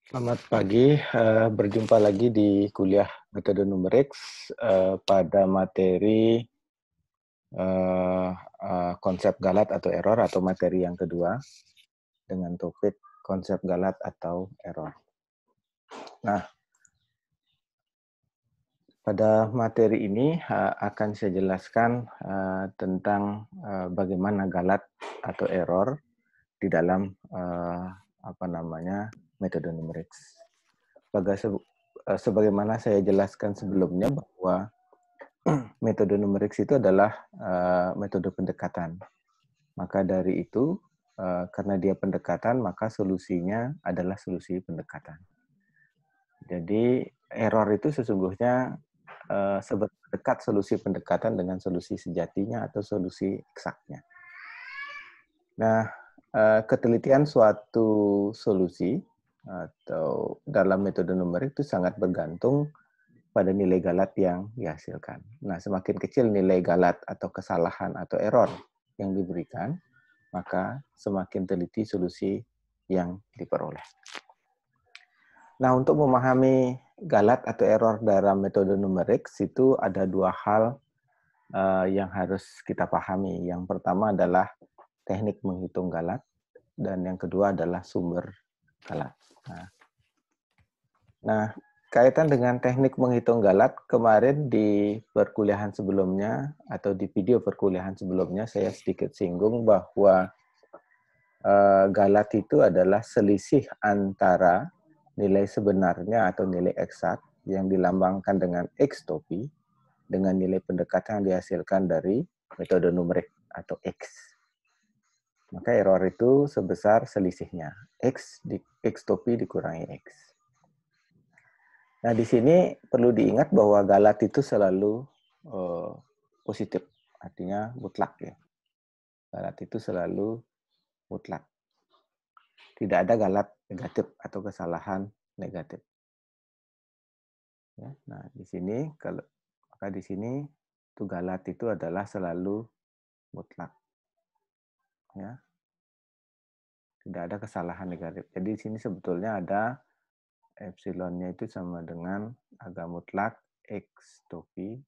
Selamat pagi, berjumpa lagi di kuliah metode numerik pada materi eh, konsep galat atau error atau materi yang kedua dengan topik konsep galat atau error. Nah, pada materi ini akan saya jelaskan tentang bagaimana galat atau error di dalam metode numerik. Sebagaimana saya jelaskan sebelumnya bahwa metode numerik itu adalah metode pendekatan. Maka dari itu, karena dia pendekatan, maka solusinya adalah solusi pendekatan. Jadi error itu sesungguhnya seberapa dekat solusi pendekatan dengan solusi sejatinya atau solusi eksaknya. Nah, ketelitian suatu solusi atau dalam metode numerik itu sangat bergantung pada nilai galat yang dihasilkan. Nah, semakin kecil nilai galat atau kesalahan atau error yang diberikan, maka semakin teliti solusi yang diperoleh. Nah, untuk memahami galat atau error dalam metode numerik, itu ada dua hal yang harus kita pahami. Yang pertama adalah teknik menghitung galat, dan yang kedua adalah sumber galat. Nah, kaitan dengan teknik menghitung galat, kemarin di perkuliahan sebelumnya atau di video perkuliahan sebelumnya saya sedikit singgung bahwa galat itu adalah selisih antara nilai sebenarnya atau nilai eksak yang dilambangkan dengan X topi dengan nilai pendekatan yang dihasilkan dari metode numerik atau X. Maka error itu sebesar selisihnya X topi dikurangi X. Nah, di sini perlu diingat bahwa galat itu selalu positif, artinya mutlak ya. Galat itu selalu mutlak. Tidak ada galat negatif atau kesalahan negatif. Ya, nah, di sini maka di sini itu galat itu adalah selalu mutlak. Ya. Tidak ada kesalahan negatif. Jadi di sini sebetulnya ada epsilonnya itu sama dengan agak mutlak X topi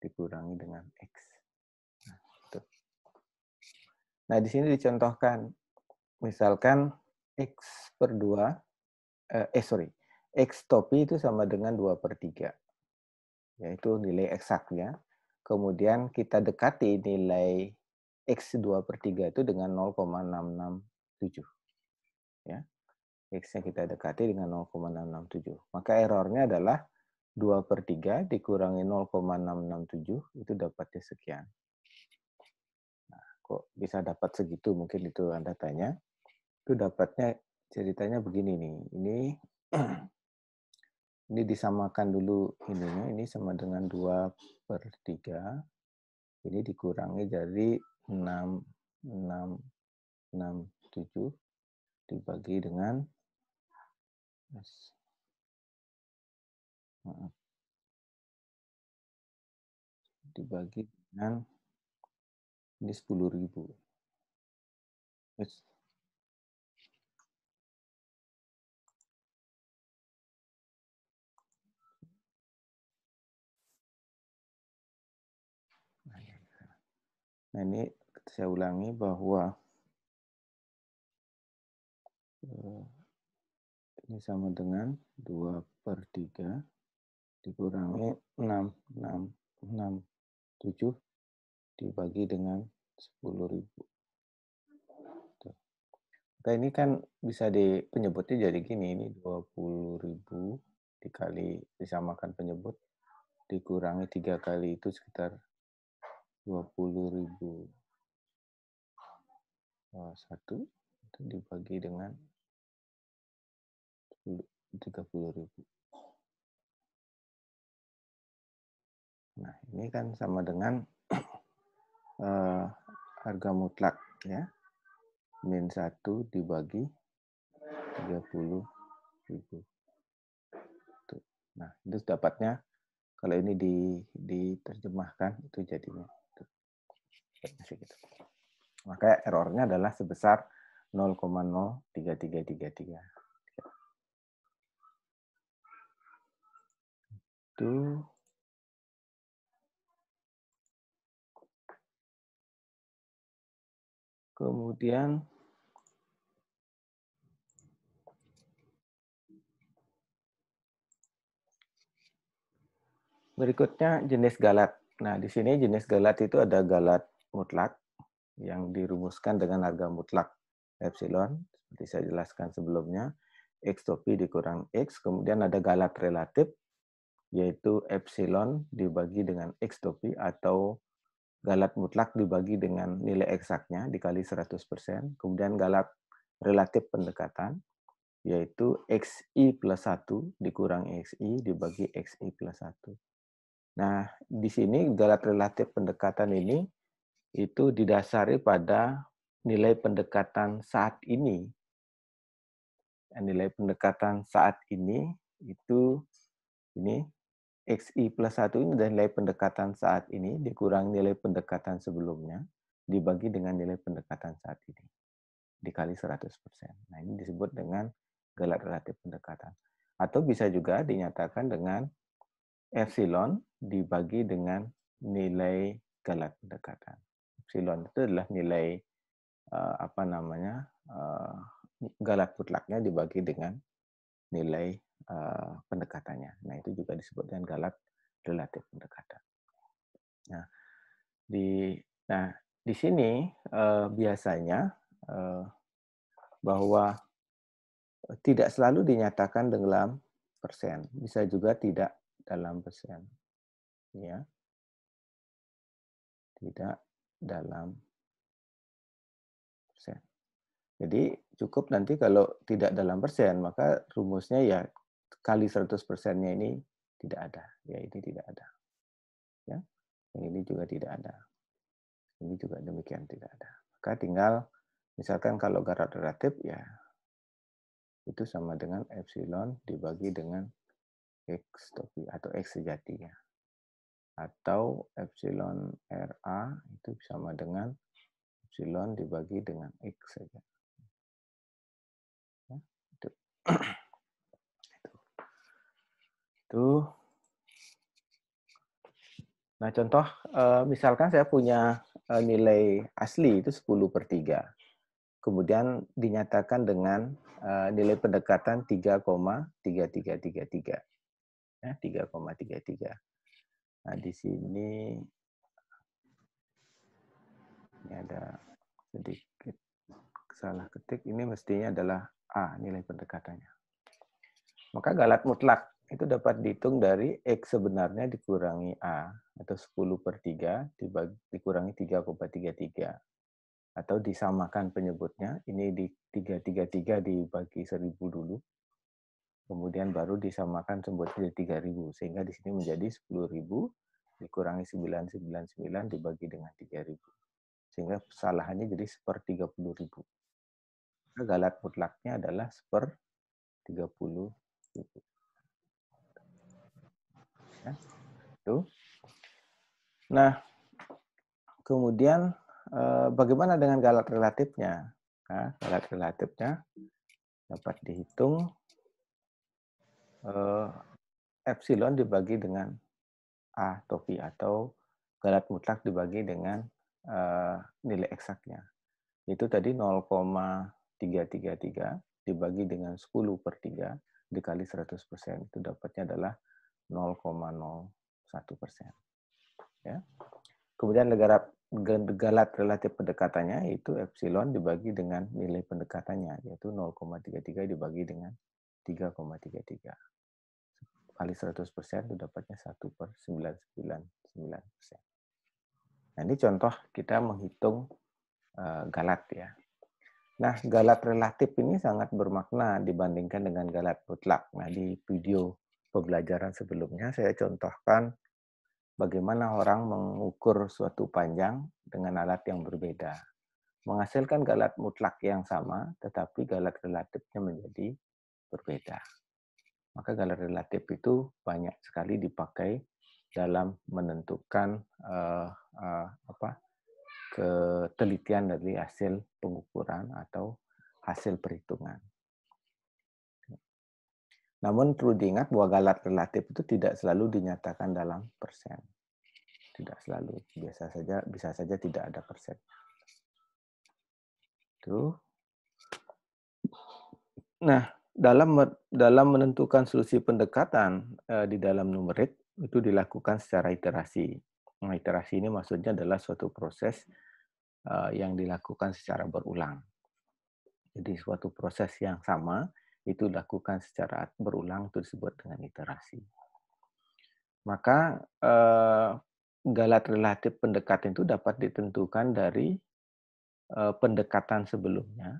dikurangi dengan X. Nah, itu. Nah, di sini dicontohkan, misalkan X per 2, X topi itu sama dengan 2/3, yaitu nilai eksaknya. Kemudian kita dekati nilai X 2/3 itu dengan 0,667. Ya. X-nya kita dekati dengan 0,667. Maka errornya adalah 2/3 dikurangi 0,667, itu dapatnya sekian. Kok bisa dapat segitu, mungkin itu Anda tanya. Itu dapatnya ceritanya begini nih. Ini disamakan dulu ininya, ini sama dengan 2/3. Ini dikurangi dari 667 dibagi dengan ini 10.000. Nah, ini saya ulangi bahwa ini sama dengan 2/3 dikurangi 667 dibagi dengan 10.000. Nah, ini kan bisa penyebutnya jadi gini, ini 20.000 dikali disamakan penyebut dikurangi 3 kali itu sekitar 20.000. 1 itu dibagi dengan 30.000. Nah, ini kan sama dengan harga mutlak ya. Min 1 dibagi 30.000. Nah, itu dapatnya kalau ini diterjemahkan itu jadinya. Maka errornya adalah sebesar 0,03333. itu kemudian berikutnya jenis galat. Nah, di sini jenis galat itu ada galat mutlak yang dirumuskan dengan harga mutlak epsilon, seperti saya jelaskan sebelumnya, X topi dikurang X. Kemudian ada galat relatif, yaitu epsilon dibagi dengan X topi, atau galat mutlak dibagi dengan nilai eksaknya dikali 100%. Kemudian galat relatif pendekatan, yaitu XI plus 1 dikurang XI dibagi XI plus 1. Nah, di sini galat relatif pendekatan ini itu didasari pada nilai pendekatan saat ini. Nilai pendekatan saat ini itu ini XI plus 1 ini adalah nilai pendekatan saat ini dikurang nilai pendekatan sebelumnya dibagi dengan nilai pendekatan saat ini dikali 100%. Nah, ini disebut dengan galat relatif pendekatan. Atau bisa juga dinyatakan dengan epsilon dibagi dengan nilai galat pendekatan. Epsilon itu adalah nilai galat mutlaknya dibagi dengan nilai pendekatannya. Nah, itu juga disebut dengan galat relatif pendekatan. Nah, di sini biasanya bahwa tidak selalu dinyatakan dalam persen, bisa juga tidak dalam persen, ya, tidak dalam persen. Jadi cukup nanti kalau tidak dalam persen, maka rumusnya ya kali 100%-nya ini tidak ada, ya ini tidak ada, ya, yang ini juga tidak ada, ini juga demikian tidak ada. Maka tinggal misalkan kalau galat relatif ya itu sama dengan epsilon dibagi dengan X topi atau X sejatinya. Atau epsilon RA itu sama dengan epsilon dibagi dengan X saja. Ya, itu. Itu. Nah, contoh misalkan saya punya nilai asli itu 10/3. Kemudian dinyatakan dengan nilai pendekatan 3,3333. Ya, 3,33. Nah, di sini ini ada sedikit salah ketik. Ini mestinya adalah A, nilai pendekatannya. Maka galat mutlak itu dapat dihitung dari X sebenarnya dikurangi A, atau 10/3 dikurangi 3,33. Atau disamakan penyebutnya, ini di 333 dibagi 1000 dulu, kemudian baru disamakan sebutnya 3000, sehingga di sini menjadi 10.000 dikurangi 999 dibagi dengan 3000, sehingga kesalahannya jadi 1/30.000. Galat mutlaknya adalah 1/30.000. Ya, itu. Nah, kemudian bagaimana dengan galat relatifnya? Nah, galat relatifnya dapat dihitung epsilon dibagi dengan A topi, atau galat mutlak dibagi dengan nilai eksaknya. Itu tadi 0,333 dibagi dengan 10/3 dikali 100%. Itu dapatnya adalah 0,01%. Ya. Kemudian galat relatif pendekatannya yaitu epsilon dibagi dengan nilai pendekatannya, yaitu 0,33 dibagi dengan 3,33. Kali 100% itu dapatnya 1/999%. Nah, ini contoh kita menghitung galat ya. Nah, galat relatif ini sangat bermakna dibandingkan dengan galat mutlak. Nah, di video pembelajaran sebelumnya saya contohkan bagaimana orang mengukur suatu panjang dengan alat yang berbeda. Menghasilkan galat mutlak yang sama, tetapi galat relatifnya menjadi berbeda. Maka galat relatif itu banyak sekali dipakai dalam menentukan ketelitian dari hasil pengukuran atau hasil perhitungan. Namun perlu diingat bahwa galat relatif itu tidak selalu dinyatakan dalam persen. Tidak selalu, bisa saja tidak ada persen. Itu. Nah, dalam menentukan solusi pendekatan di dalam numerik itu dilakukan secara iterasi. Nah, iterasi ini maksudnya adalah suatu proses yang dilakukan secara berulang. Jadi suatu proses yang sama itu dilakukan secara berulang itu disebut dengan iterasi. Maka galat relatif pendekatan itu dapat ditentukan dari pendekatan sebelumnya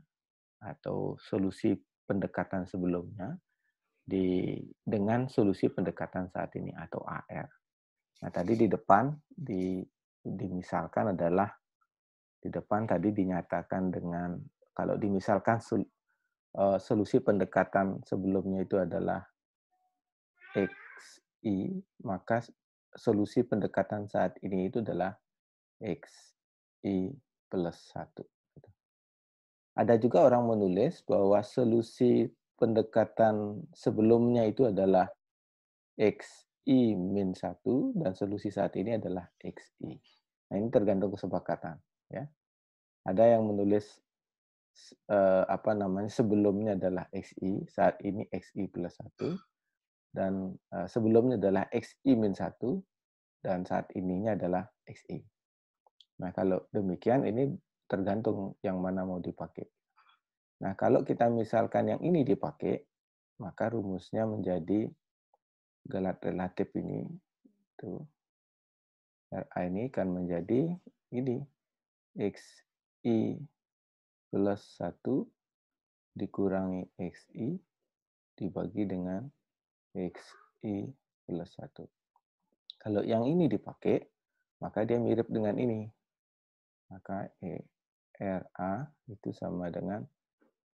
atau solusi pendekatan sebelumnya dengan solusi pendekatan saat ini atau AR. Nah, tadi di depan dimisalkan adalah di depan tadi dinyatakan dengan kalau dimisalkan solusi pendekatan sebelumnya itu adalah XI, maka solusi pendekatan saat ini itu adalah XI plus 1. Ada juga orang menulis bahwa solusi pendekatan sebelumnya itu adalah XI min 1 dan solusi saat ini adalah XI. Nah, ini tergantung kesepakatan. Ya. Ada yang menulis sebelumnya adalah XI, saat ini XI plus 1, dan sebelumnya adalah XI min 1, dan saat ininya adalah XI. Nah, kalau demikian ini tergantung yang mana mau dipakai. Nah, kalau kita misalkan yang ini dipakai, maka rumusnya menjadi galat relatif ini. Tuh. RA ini akan menjadi ini. XI plus 1 dikurangi XI dibagi dengan XI plus 1. Kalau yang ini dipakai, maka dia mirip dengan ini. Maka RA itu sama dengan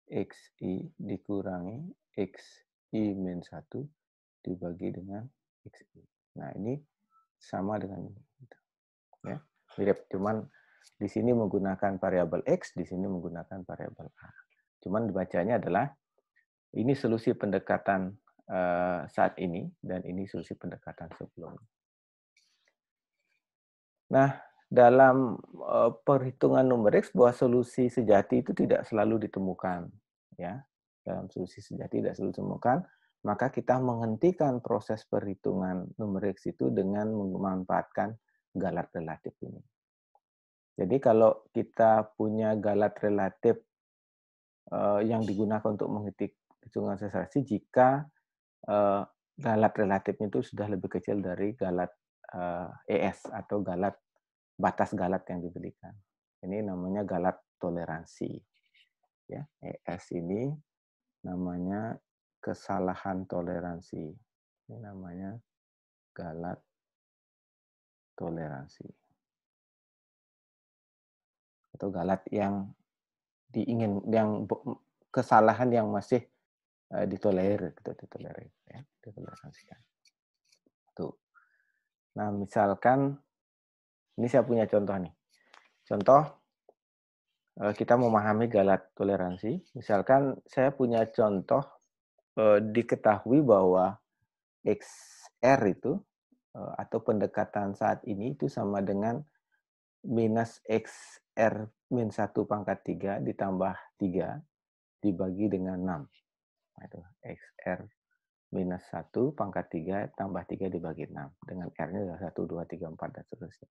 XI dikurangi XI min 1 dibagi dengan XI. Nah, ini sama dengan ini. Ya, mirip, cuman di sini menggunakan variabel X, di sini menggunakan variabel A. Cuman dibacanya adalah ini solusi pendekatan saat ini, dan ini solusi pendekatan sebelumnya. Nah, dalam perhitungan numerik, sebuah solusi sejati itu tidak selalu ditemukan. Ya, dalam solusi sejati tidak selalu ditemukan, maka kita menghentikan proses perhitungan numerik itu dengan memanfaatkan galat relatif ini. Jadi kalau kita punya galat relatif yang digunakan untuk menghitung akselerasi jika galat relatifnya itu sudah lebih kecil dari galat ES atau batas galat yang diberikan. Ini namanya galat toleransi. Ya, ES ini namanya kesalahan toleransi. Ini namanya galat toleransi. Atau galat yang kesalahan yang masih ditolerir, ya, ditoleransikan. Tuh. Nah, misalkan ini saya punya contoh nih. Contoh kita memahami galat toleransi. Misalkan saya punya contoh diketahui bahwa XR itu atau pendekatan saat ini itu sama dengan minus XR min 1 pangkat 3 ditambah 3 dibagi dengan 6. Nah, itu XR minus 1 pangkat 3 tambah 3 dibagi 6. Dengan R-nya adalah 1, 2, 3, 4, dan seterusnya.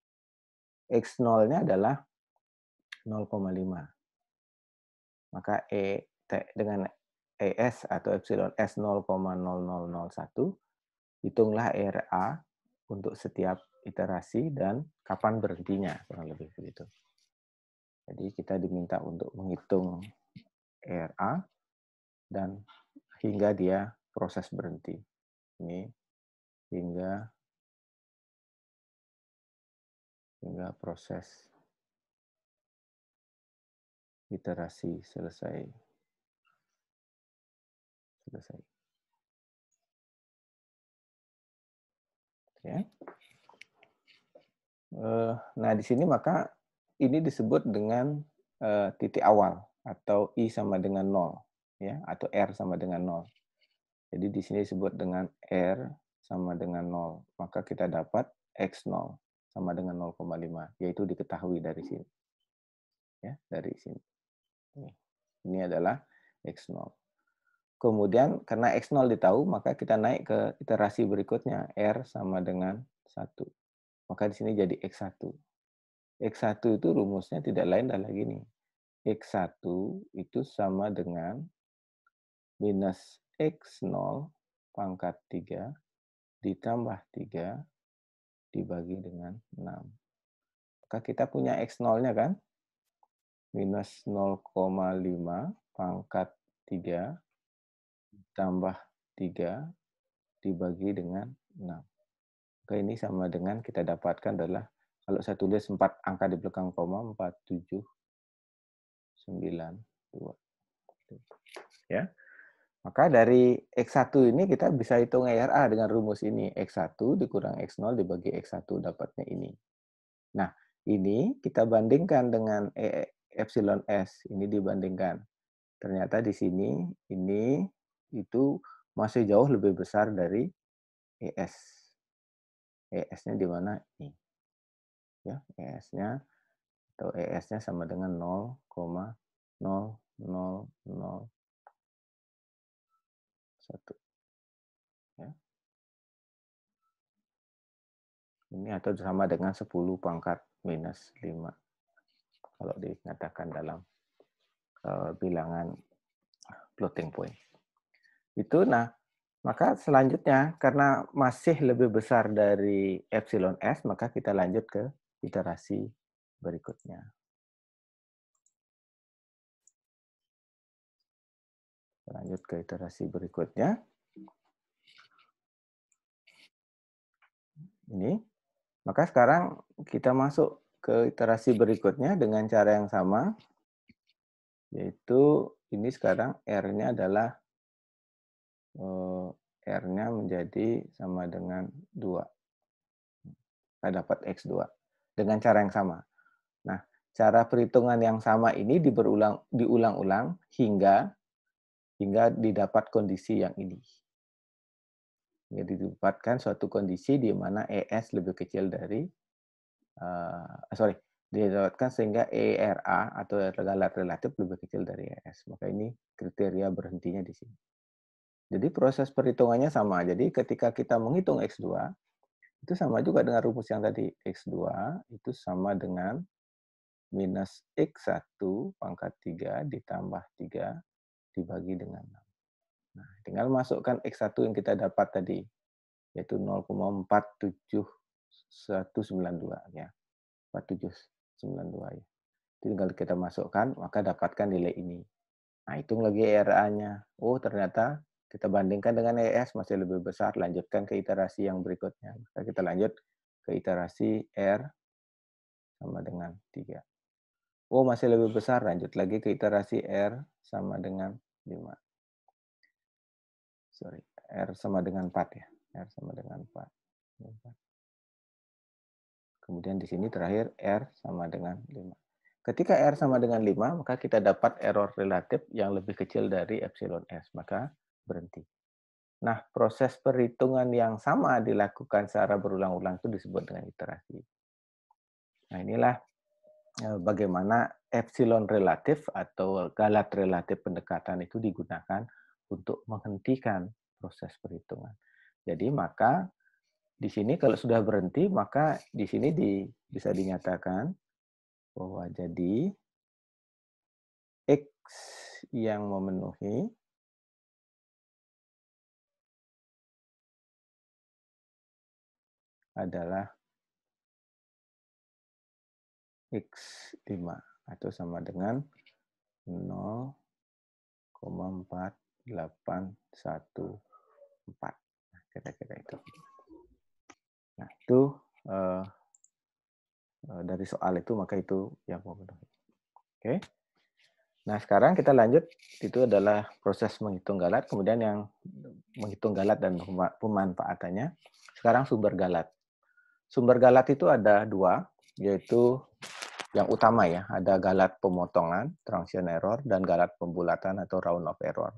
X0-nya adalah 0,5. Maka dengan ES atau epsilon S 0,0001, hitunglah RA untuk setiap iterasi dan kapan berhentinya, kurang lebih begitu. Jadi kita diminta untuk menghitung RA dan hingga dia proses berhenti. Ini hingga proses iterasi selesai. Ya. Nah, di sini maka ini disebut dengan titik awal atau I sama dengan 0, ya, atau R sama dengan 0. Jadi di sini disebut dengan R sama dengan 0. Maka kita dapat X0 sama dengan 0,5, yaitu diketahui dari sini. Ya, dari sini. Ini adalah X0. Kemudian karena X0 ditahu, maka kita naik ke iterasi berikutnya, R sama dengan 1. Maka di sini jadi X1. X1 itu rumusnya tidak lain adalah gini. X1 itu sama dengan minus X0 pangkat 3 ditambah 3 dibagi dengan 6. Maka kita punya X0-nya kan? Minus 0,5 pangkat 3 tambah 3 dibagi dengan 6. Maka ini sama dengan kita dapatkan adalah, kalau saya tulis 4 angka di belakang koma, 4, 7, 9, 2. Ya. Maka dari X1 ini kita bisa hitung ERA dengan rumus ini. X1 dikurang X0 dibagi X1 dapatnya ini. Nah, ini kita bandingkan dengan epsilon S. Ini dibandingkan. Ternyata di sini, ini itu masih jauh lebih besar dari ES. ES-nya di mana? Ini. Ya, ES-nya atau ES-nya sama dengan 0,0001. Ya. Ini atau sama dengan 10 pangkat minus 5. Kalau dinyatakan dalam bilangan floating point. Itu, nah, maka selanjutnya, karena masih lebih besar dari epsilon S, maka kita lanjut ke iterasi berikutnya. Lanjut ke iterasi berikutnya. Ini. Maka sekarang kita masuk ke iterasi berikutnya dengan cara yang sama. Yaitu ini sekarang R-nya adalah R-nya menjadi sama dengan 2. Kita dapat X2 dengan cara yang sama. Nah, cara perhitungan yang sama ini diulang-ulang hingga didapat kondisi yang ini. Jadi didapatkan suatu kondisi di mana ES lebih kecil dari didapatkan sehingga ERA atau galat relatif lebih kecil dari ES. Maka ini kriteria berhentinya di sini. Jadi proses perhitungannya sama. Jadi ketika kita menghitung X2, itu sama juga dengan rumus yang tadi. X2 itu sama dengan minus X1 pangkat 3 ditambah 3 dibagi dengan 6. Nah, tinggal masukkan X1 yang kita dapat tadi, yaitu 0,47192. Ya. 4792 ya. Tinggal kita masukkan, maka dapatkan nilai ini. Nah, hitung lagi ERA-nya. Oh, ternyata kita bandingkan dengan ES masih lebih besar. Lanjutkan ke iterasi yang berikutnya. Maka kita lanjut ke iterasi R sama dengan 3. Oh, masih lebih besar. Lanjut lagi ke iterasi R sama dengan 5. Sorry, R sama dengan 4 ya. R sama dengan 4. Kemudian di sini terakhir R sama dengan 5. Ketika R sama dengan 5, maka kita dapat error relatif yang lebih kecil dari epsilon S. Maka berhenti. Nah, proses perhitungan yang sama dilakukan secara berulang-ulang itu disebut dengan iterasi. Nah, inilah bagaimana epsilon relatif atau galat relatif pendekatan itu digunakan untuk menghentikan proses perhitungan. Jadi, maka di sini kalau sudah berhenti, maka di sini bisa dinyatakan bahwa jadi X yang memenuhi adalah X5 atau sama dengan 0,4814. Nah, kira-kira itu. Nah, itu dari soal itu, maka itu yang memenuhi. Oke. Nah, sekarang kita lanjut. Itu adalah proses menghitung galat. Kemudian yang menghitung galat dan pemanfaatannya. Sekarang sumber galat. Sumber galat itu ada 2, yaitu yang utama ya, ada galat pemotongan, transition error, dan galat pembulatan atau round of error.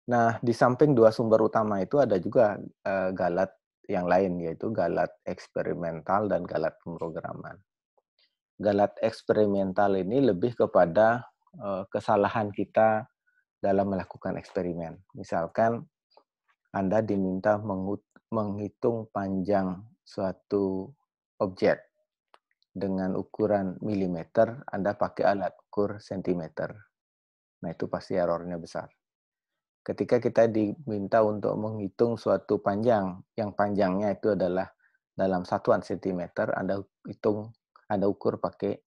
Nah, di samping dua sumber utama itu ada juga galat yang lain, yaitu galat eksperimental dan galat pemrograman. Galat eksperimental ini lebih kepada kesalahan kita dalam melakukan eksperimen. Misalkan Anda diminta menghitung panjang suatu objek dengan ukuran milimeter, Anda pakai alat ukur sentimeter. Nah, itu pasti errornya besar. Ketika kita diminta untuk menghitung suatu panjang, yang panjangnya itu adalah dalam satuan sentimeter, Anda ukur pakai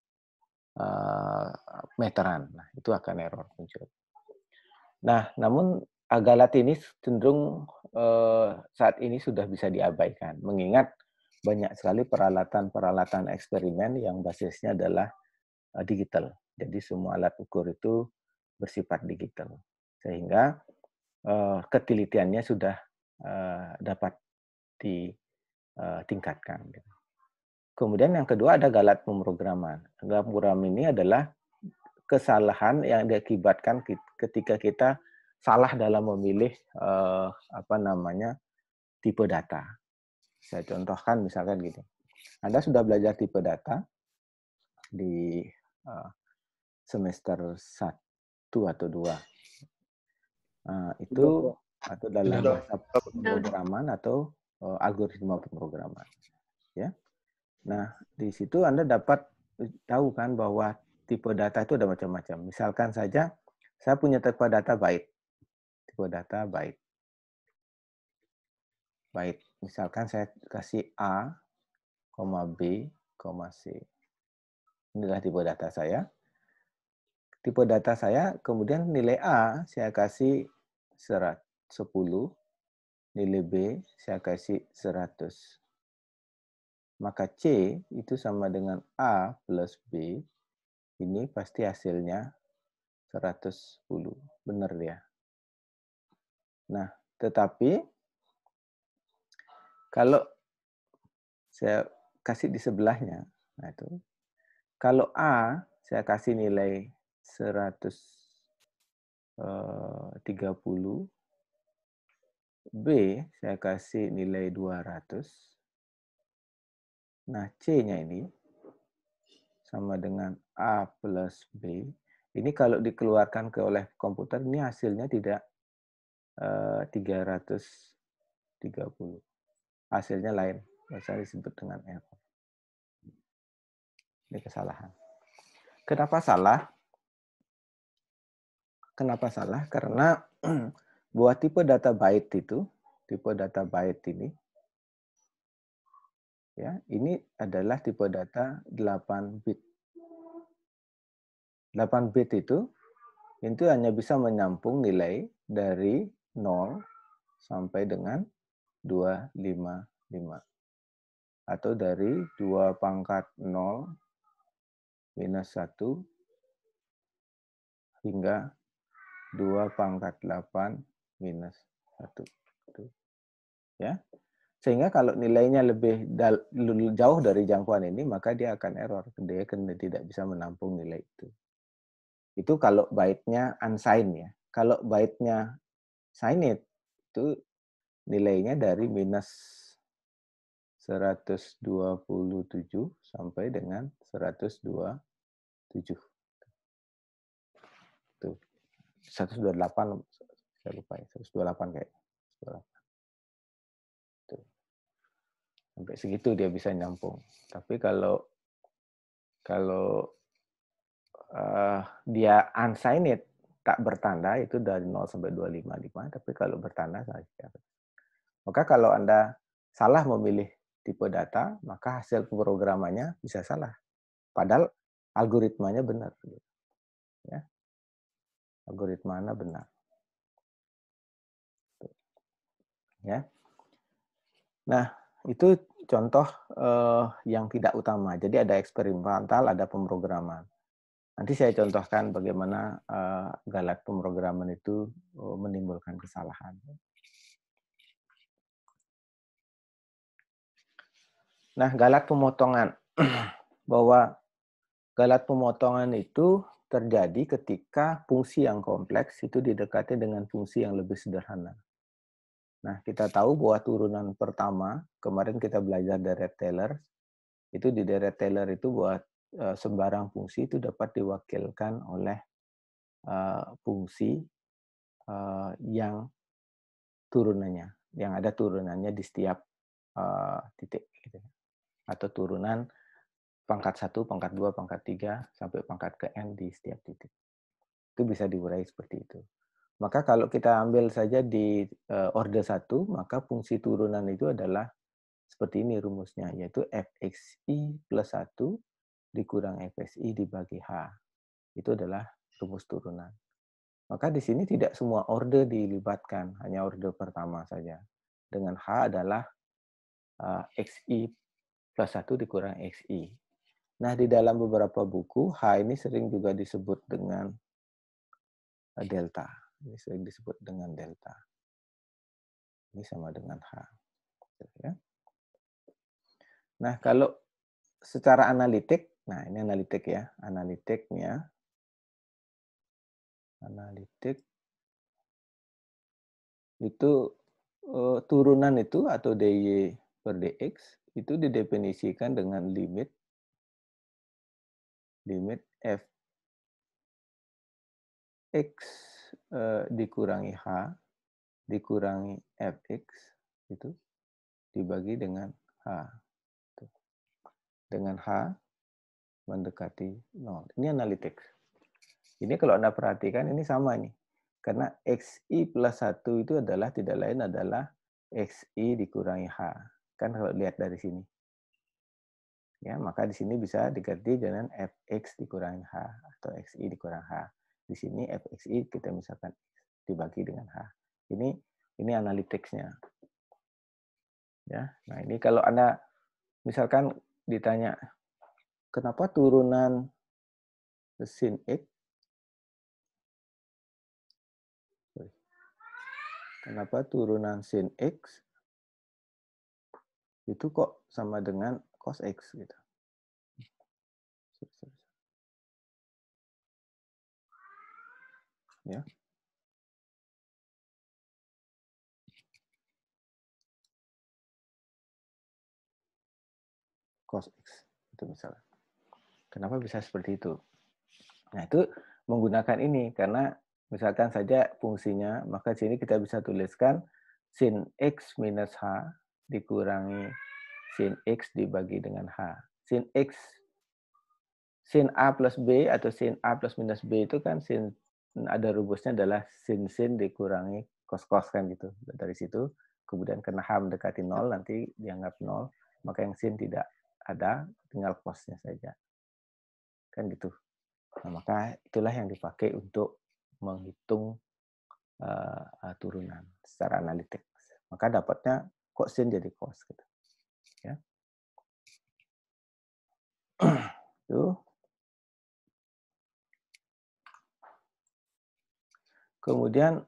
meteran. Nah, itu akan error muncul. Nah, namun galat ini cenderung saat ini sudah bisa diabaikan, mengingat banyak sekali peralatan-peralatan eksperimen yang basisnya adalah digital. Jadi semua alat ukur itu bersifat digital. Sehingga ketelitiannya sudah dapat ditingkatkan. Kemudian yang kedua ada galat pemrograman. Galat pemrograman ini adalah kesalahan yang diakibatkan ketika kita salah dalam memilih tipe data. Saya contohkan misalkan gini. Anda sudah belajar tipe data di semester 1 atau 2. Itu atau dalam bahasa pemrograman atau algoritma pemrograman. Ya. Nah, di situ Anda dapat tahu kan bahwa tipe data itu ada macam-macam. Misalkan saja saya punya tipe data byte. Tipe data byte. Byte. Misalkan saya kasih A, B, C. Inilah tipe data saya. Tipe data saya, kemudian nilai A saya kasih 10, nilai B saya kasih 100. Maka C itu sama dengan A plus B, ini pasti hasilnya 110. Benar ya. Nah, tetapi kalau saya kasih di sebelahnya, nah itu, kalau A saya kasih nilai 130, B saya kasih nilai 200, nah C-nya ini sama dengan A plus B. Ini kalau dikeluarkan oleh komputer, ini hasilnya tidak 330. Hasilnya lain. Bisa disebut dengan error. Ini kesalahan. Kenapa salah? Kenapa salah? Karena buat tipe data byte itu, tipe data byte ini, ya, ini adalah tipe data 8 bit. 8 bit itu hanya bisa menampung nilai dari 0 sampai dengan 255. Atau dari 2 pangkat 0 minus 1 hingga 2 pangkat 8 minus 1. Ya. Sehingga kalau nilainya lebih jauh dari jangkauan ini, maka dia akan error. Dia tidak bisa menampung nilai itu. Itu kalau byte-nya unsigned ya. Kalau byte-nya signed, itu nilainya dari minus 127 sampai dengan 127. Tuh. 128, saya lupa ya. 128 kayak. 128. Tuh. Sampai segitu dia bisa nyambung. Tapi kalau dia unsigned, tak bertanda, itu dari 0 sampai 255, tapi kalau bertanda saja. Maka kalau Anda salah memilih tipe data, maka hasil pemrogramannya bisa salah. Padahal algoritmanya benar. Ya. Algoritmanya benar. Ya. Nah, itu contoh yang tidak utama. Jadi ada eksperimental, ada pemrograman. Nanti saya contohkan bagaimana galat pemrograman itu menimbulkan kesalahan. Nah, galat pemotongan. Bahwa galat pemotongan itu terjadi ketika fungsi yang kompleks itu didekati dengan fungsi yang lebih sederhana. Nah, kita tahu bahwa turunan pertama, kemarin kita belajar deret Taylor, itu di deret Taylor itu buat sembarang fungsi itu dapat diwakilkan oleh fungsi yang turunannya, yang ada turunannya di setiap titik, gitu. Atau turunan pangkat 1, pangkat 2, pangkat 3, sampai pangkat ke N di setiap titik. Itu bisa diurai seperti itu. Maka kalau kita ambil saja di orde 1, maka fungsi turunan itu adalah seperti ini rumusnya, yaitu fxi plus 1 dikurang fsi dibagi H. Itu adalah rumus turunan. Maka di sini tidak semua orde dilibatkan, hanya orde pertama saja. Dengan H adalah xi plus 1 dikurang xi. Nah, di dalam beberapa buku, H ini sering juga disebut dengan delta. Ini sering disebut dengan delta. Ini sama dengan H. Ya. Nah, kalau secara analitik, nah ini analitik ya, analitiknya, analitik itu turunan itu atau dy per dx itu didefinisikan dengan limit f x dikurangi h dikurangi fx itu dibagi dengan h. Dengan h mendekati 0. Ini analitik. Ini kalau Anda perhatikan ini sama nih. Karena xi plus 1 itu adalah tidak lain adalah xi dikurangi h. Kan kalau lihat dari sini. Ya, maka di sini bisa diganti dengan fx dikurangi h atau xi dikurangi h. Di sini fxi kita misalkan dibagi dengan h. Ini analitiknya. Ya. Nah, ini kalau Anda misalkan ditanya kenapa turunan sin x kenapa turunan sin x itu kok sama dengan cos x gitu. Ya. Cos x itu misalnya. Kenapa bisa seperti itu? Nah, itu menggunakan ini karena misalkan saja fungsinya, maka sini kita bisa tuliskan sin x minus h dikurangi sin x dibagi dengan h. Sin x, sin a plus b atau sin a plus minus b itu kan sin ada rumusnya adalah sin dikurangi cos kan gitu. Dari situ kemudian karena h mendekati 0 nanti dianggap 0, maka yang sin tidak ada, tinggal cosnya saja. Kan gitu. Nah, maka itulah yang dipakai untuk menghitung turunan secara analitik. Maka dapatnya kok sin jadi cos gitu. Ya. Tuh. Kemudian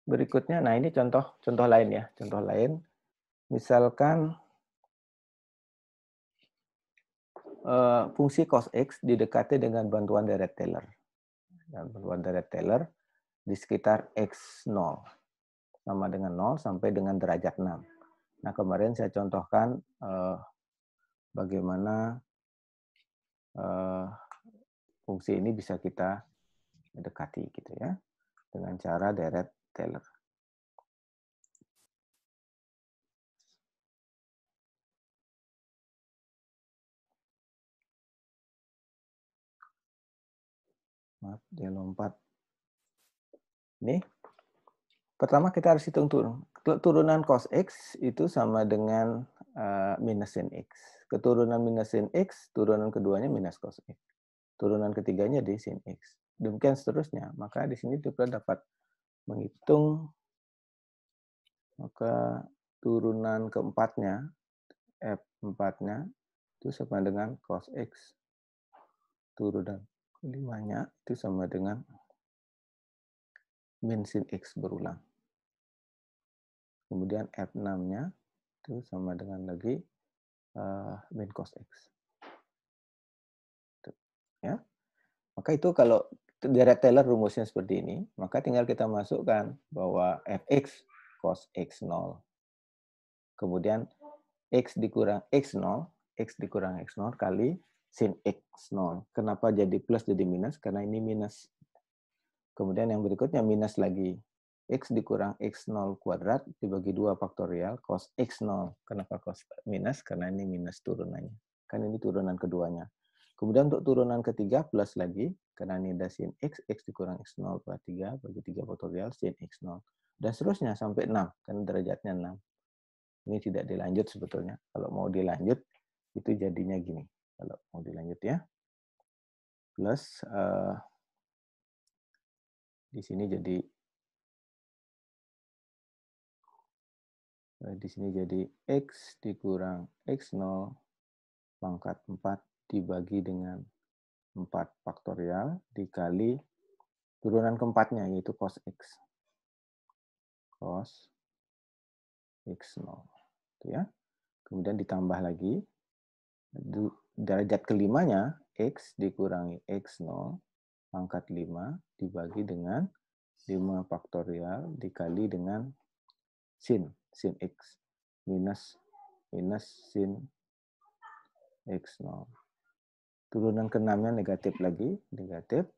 berikutnya, nah ini contoh lain ya, contoh lain. Misalkan fungsi cos x didekati dengan bantuan deret Taylor. Dan bantuan deret Taylor di sekitar x0 sama dengan 0 sampai dengan derajat 6. Nah, kemarin saya contohkan bagaimana fungsi ini bisa kita dekati gitu ya dengan cara deret Taylor. Maaf, dia lompat. Ini pertama kita harus hitung turunan cos x itu sama dengan minus sin x. Keturunan minus sin x, turunan keduanya minus cos x. Turunan ketiganya di sin x. Demikian seterusnya. Maka di sini kita dapat menghitung maka turunan keempatnya, F4-nya itu sama dengan cos x. Turunan kelimanya itu sama dengan min sin x berulang. Kemudian F6-nya itu sama dengan lagi min cos x. Ya. Maka itu kalau deret Taylor rumusnya seperti ini, maka tinggal kita masukkan bahwa fx cos x0. Kemudian X dikurang X0, X dikurang X0 kali sin X0. Kenapa jadi plus jadi minus? Karena ini minus. Kemudian yang berikutnya minus lagi. X dikurang X0 kuadrat dibagi 2 faktorial cos X0. Kenapa cos minus? Karena ini minus turunannya. Kan ini turunan keduanya. Kemudian untuk turunan ketiga plus lagi. Karena ini ada sin X, X dikurang X0 per 3 bagi 3 faktorial sin X0. Dan seterusnya sampai 6. Karena derajatnya 6. Ini tidak dilanjut sebetulnya. Kalau mau dilanjut, itu jadinya gini. Kalau mau dilanjut ya. Plus, di sini jadi X dikurang X0 pangkat 4 dibagi dengan 4 faktorial dikali turunan keempatnya, yaitu cos X. Cos X0. Itu ya. Kemudian ditambah lagi, derajat kelimanya, X dikurangi X0 pangkat 5 dibagi dengan 5 faktorial dikali dengan sin X minus sin X0. Turunan ke-6-nya negatif lagi, negatif.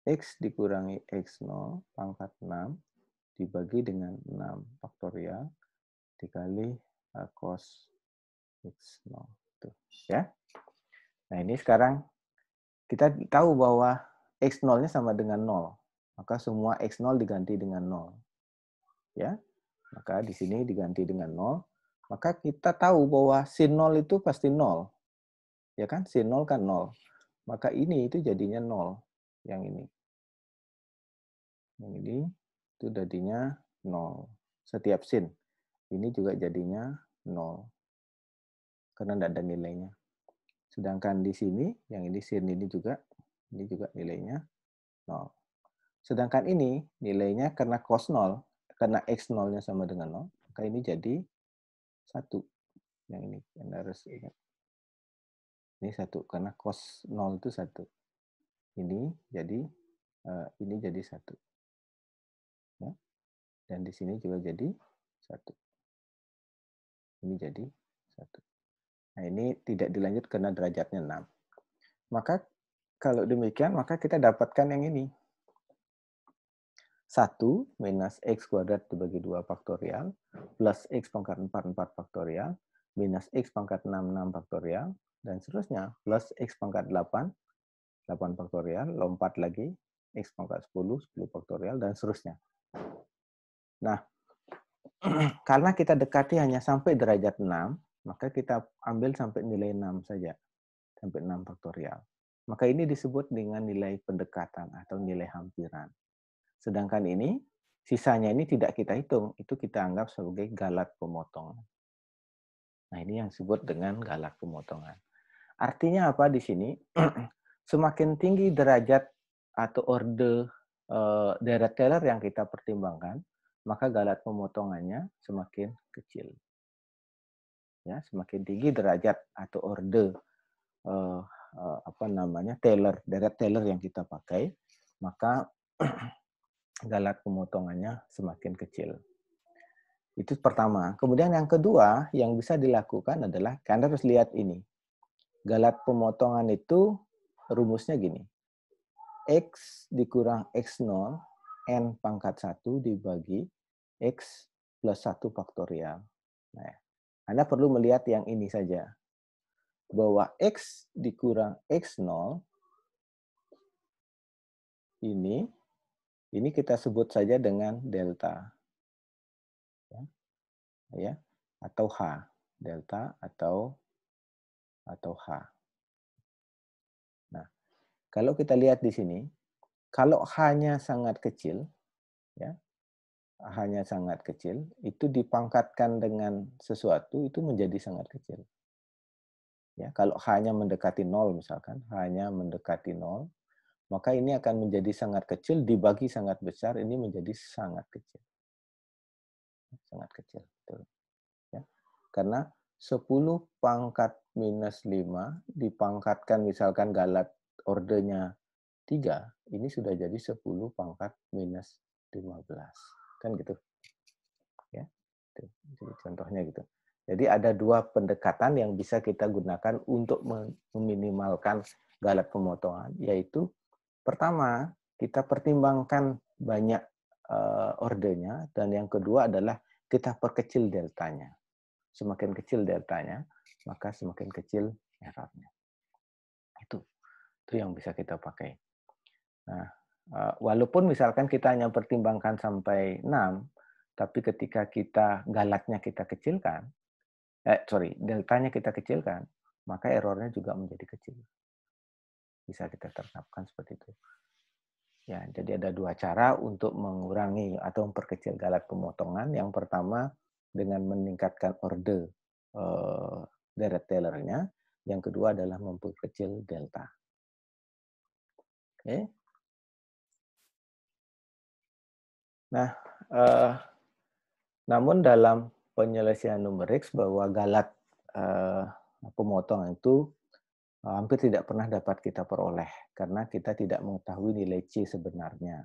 X dikurangi X0 pangkat 6 dibagi dengan 6 faktorial dikali cos X0. Tuh, ya. Nah, ini sekarang kita tahu bahwa X0-nya sama dengan 0. Maka semua X0 diganti dengan 0. Ya. Maka di sini diganti dengan 0. Maka kita tahu bahwa sin 0 itu pasti 0. Ya kan? Sin 0 kan 0. Maka ini itu jadinya 0. Yang ini. Yang ini itu jadinya 0. Setiap sin. Ini juga jadinya 0. Karena tidak ada nilainya. Sedangkan di sini, yang ini sin ini juga nilainya 0. Sedangkan ini nilainya karena cos 0, karena X0-nya sama dengan 0, maka ini jadi 1. Yang ini, Anda harus ingat. Ini 1, karena cos 0 itu 1. Ini jadi 1. Ya. Dan di sini juga jadi 1. Ini jadi 1. Nah, ini tidak dilanjut karena derajatnya 6. Maka kalau demikian, maka kita dapatkan yang ini. 1 minus X kuadrat dibagi 2 faktorial, plus X pangkat 4, 4 faktorial, minus X pangkat 6, 6 faktorial, dan seterusnya, plus X pangkat 8, 8 faktorial, lompat lagi, X pangkat 10, 10 faktorial, dan seterusnya. Nah, karena kita dekati hanya sampai derajat 6, maka kita ambil sampai nilai 6 saja, sampai 6 faktorial. Maka ini disebut dengan nilai pendekatan atau nilai hampiran. Sedangkan ini, sisanya ini tidak kita hitung, itu kita anggap sebagai galat pemotongan. Nah, ini yang disebut dengan galat pemotongan. Artinya apa di sini? Semakin tinggi derajat atau orde deret Taylor yang kita pertimbangkan, maka galat pemotongannya semakin kecil. Ya, semakin tinggi derajat atau orde Taylor, deret Taylor yang kita pakai, maka galat pemotongannya semakin kecil. Itu pertama. Kemudian yang kedua yang bisa dilakukan adalah, Anda harus lihat ini. Galat pemotongan itu rumusnya gini. X dikurang X0, N pangkat 1 dibagi X plus 1 faktorial. Nah, Anda perlu melihat yang ini saja. Bahwa X dikurang X0 ini kita sebut saja dengan delta. Ya, atau H. Delta atau H. Nah, kalau kita lihat di sini, kalau H-nya sangat kecil, ya, H-nya sangat kecil, itu dipangkatkan dengan sesuatu itu menjadi sangat kecil. Ya, kalau H-nya mendekati 0 misalkan, H-nya mendekati 0, maka ini akan menjadi sangat kecil dibagi sangat besar, ini menjadi sangat kecil. Sangat kecil, betul. Ya. Karena 10 pangkat minus 5 dipangkatkan misalkan galat ordenya 3, ini sudah jadi 10 pangkat minus 15. Kan gitu. Ya. Jadi contohnya gitu. Jadi ada dua pendekatan yang bisa kita gunakan untuk meminimalkan galat pemotongan, yaitu pertama, kita pertimbangkan banyak ordenya, dan yang kedua adalah kita perkecil deltanya. Semakin kecil deltanya, maka semakin kecil errornya. Itu yang bisa kita pakai. Nah, walaupun misalkan kita hanya pertimbangkan sampai 6, tapi ketika kita galatnya kita kecilkan, deltanya kita kecilkan, maka errornya juga menjadi kecil. Bisa kita terapkan seperti itu. Ya, jadi ada dua cara untuk mengurangi atau memperkecil galat pemotongan. Yang pertama dengan meningkatkan orde deret Taylor-nya. Yang kedua adalah memperkecil delta. Oke. Nah, namun dalam penyelesaian numerik bahwa galat pemotongan itu hampir tidak pernah dapat kita peroleh karena kita tidak mengetahui nilai C sebenarnya.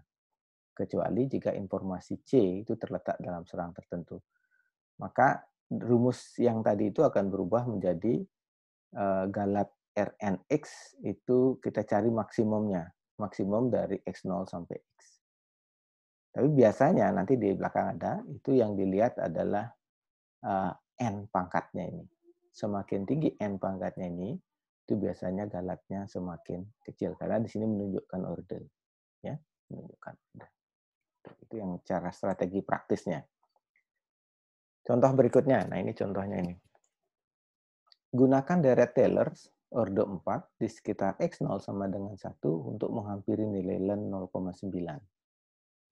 Kecuali jika informasi C itu terletak dalam serang tertentu. Maka rumus yang tadi itu akan berubah menjadi galat Rnx itu kita cari maksimumnya. Maksimum dari X0 sampai X. Tapi biasanya nanti di belakang ada, itu yang dilihat adalah N pangkatnya ini. Semakin tinggi N pangkatnya ini, itu biasanya galatnya semakin kecil. Karena di sini menunjukkan order. Ya, menunjukkan order. Itu yang cara strategi praktisnya. Contoh berikutnya, nah ini contohnya ini. Gunakan deret Taylor orde 4 di sekitar X0 sama dengan 1 untuk menghampiri nilai len 0,9.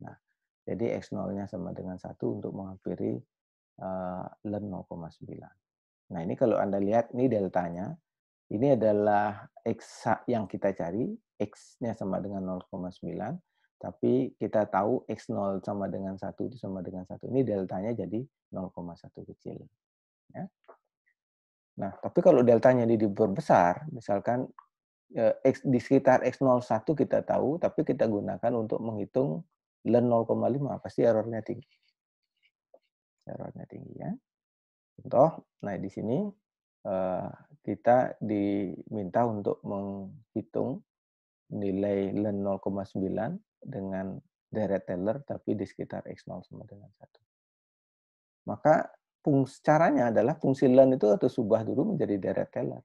Nah, jadi X0-nya sama dengan 1 untuk menghampiri len 0,9. Nah, ini kalau Anda lihat, ini deltanya. Ini adalah X yang kita cari, X-nya sama dengan 0,9, tapi kita tahu X0 sama dengan 1 itu sama dengan 1. Ini deltanya jadi 0,1 kecil. Ya. Nah, tapi kalau deltanya diperbesar, misalkan di sekitar X01 kita tahu, tapi kita gunakan untuk menghitung len 0,5, pasti errornya tinggi. Errornya tinggi ya. Contoh, nah di sini kita diminta untuk menghitung nilai len 0,9 dengan deret Taylor, tapi di sekitar X0 sama dengan 1. Maka caranya adalah fungsi len itu harus ubah dulu menjadi deret Taylor.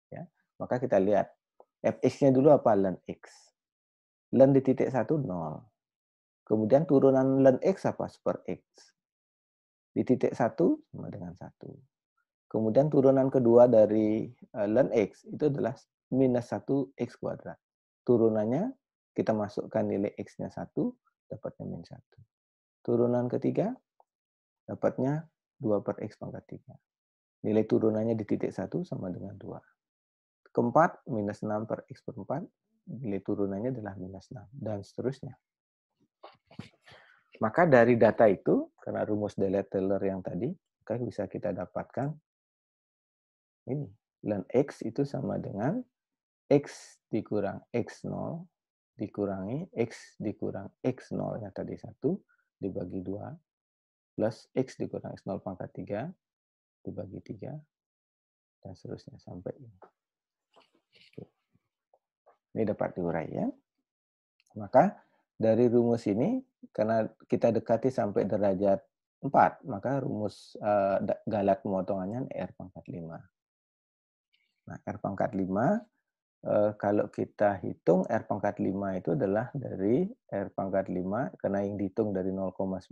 Ya. Maka kita lihat, fx-nya dulu apa? Len x. Len di titik 1, 0. Kemudian turunan len x apa? Super x. Di titik 1 sama dengan 1. Kemudian turunan kedua dari len x itu adalah minus 1 x kuadrat. Turunannya kita masukkan nilai x-nya 1, dapatnya minus 1. Turunan ketiga, dapatnya 2 per x pangkat 3. Nilai turunannya di titik 1 sama dengan 2. Keempat, minus 6 per x per 4. Nilai turunannya adalah minus 6. Dan seterusnya. Maka dari data itu, karena rumus Dirac-Taylor yang tadi, maka bisa kita dapatkan ini. Len x itu sama dengan x dikurang x0 dikurangi x dikurang x0-nya tadi 1 dibagi 2 plus x dikurang x0 pangkat 3 dibagi 3 dan seterusnya sampai ini. Ini dapat diurai ya. Maka dari rumus ini karena kita dekati sampai derajat 4, maka rumus galat pemotongannya R pangkat 5. Nah, R pangkat 5 kalau kita hitung R pangkat 5 itu adalah dari R pangkat 5, karena yang dihitung dari 0,9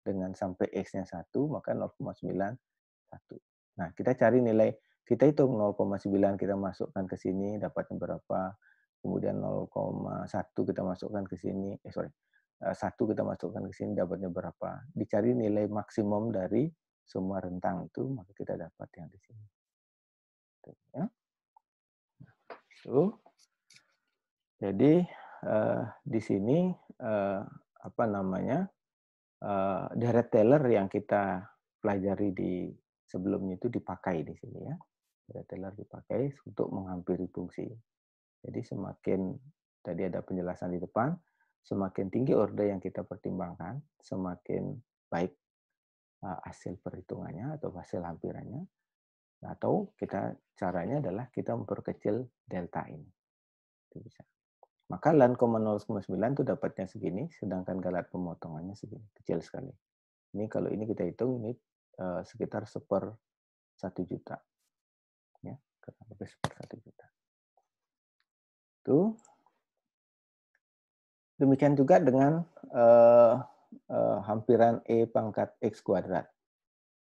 dengan sampai X-nya 1, maka 0,9, 1. Nah, kita cari nilai, kita hitung 0,9 kita masukkan ke sini, dapatnya berapa. Kemudian 0,1 kita masukkan ke sini, 1 kita masukkan ke sini, dapatnya berapa. Dicari nilai maksimum dari semua rentang itu, maka kita dapat yang di sini. Ya. Jadi di sini Dirac-Taylor yang kita pelajari di sebelumnya itu dipakai di sini ya. Deret Taylor dipakai untuk menghampiri fungsi. Jadi semakin tadi ada penjelasan di depan, semakin tinggi order yang kita pertimbangkan, semakin baik hasil perhitungannya atau hasil hampirannya. Atau caranya adalah kita memperkecil delta ini. Itu bisa. Maka LAN, 0,9 itu dapatnya segini, sedangkan galat pemotongannya segini, kecil sekali. Ini kalau ini kita hitung ini sekitar 1/1 juta. Ya, kurang lebih 1/1 juta. Itu. Demikian juga dengan hampiran E pangkat X kuadrat.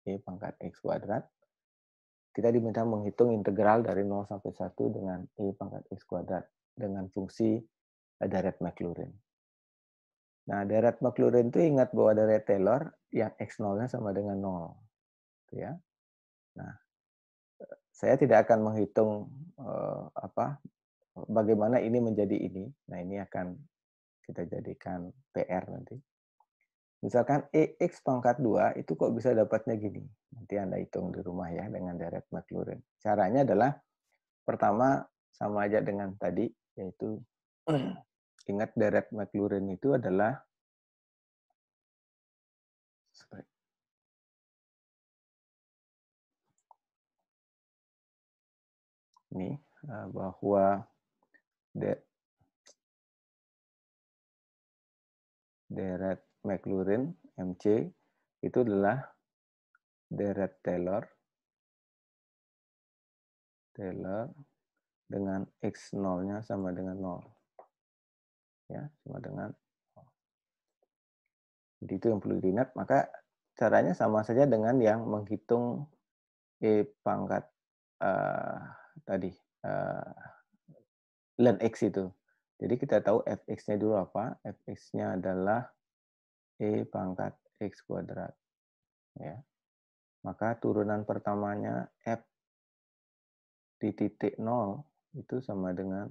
E pangkat X kuadrat. Kita diminta menghitung integral dari 0 sampai 1 dengan E pangkat X kuadrat dengan fungsi Deret Maclaurin. Nah, Deret Maclaurin itu ingat bahwa Deret Taylor yang X0-nya sama dengan 0. Ya. Nah, saya tidak akan menghitung bagaimana ini menjadi ini. Nah, ini akan kita jadikan PR nanti. Misalkan EX pangkat 2 itu kok bisa dapatnya gini. Nanti Anda hitung di rumah ya dengan Deret Maclaurin. Caranya adalah pertama sama aja dengan tadi, yaitu ingat Deret Maclaurin itu adalah ini bahwa Deret Maclaurin MC itu adalah Deret Taylor dengan X0-nya sama dengan 0. Ya, sama dengan 0. Jadi itu yang perlu diingat. Maka caranya sama saja dengan yang menghitung E pangkat tadi ln X itu. Jadi kita tahu fx-nya dulu apa? Fx-nya adalah E pangkat X kuadrat. Ya. Maka turunan pertamanya F di titik 0 itu sama dengan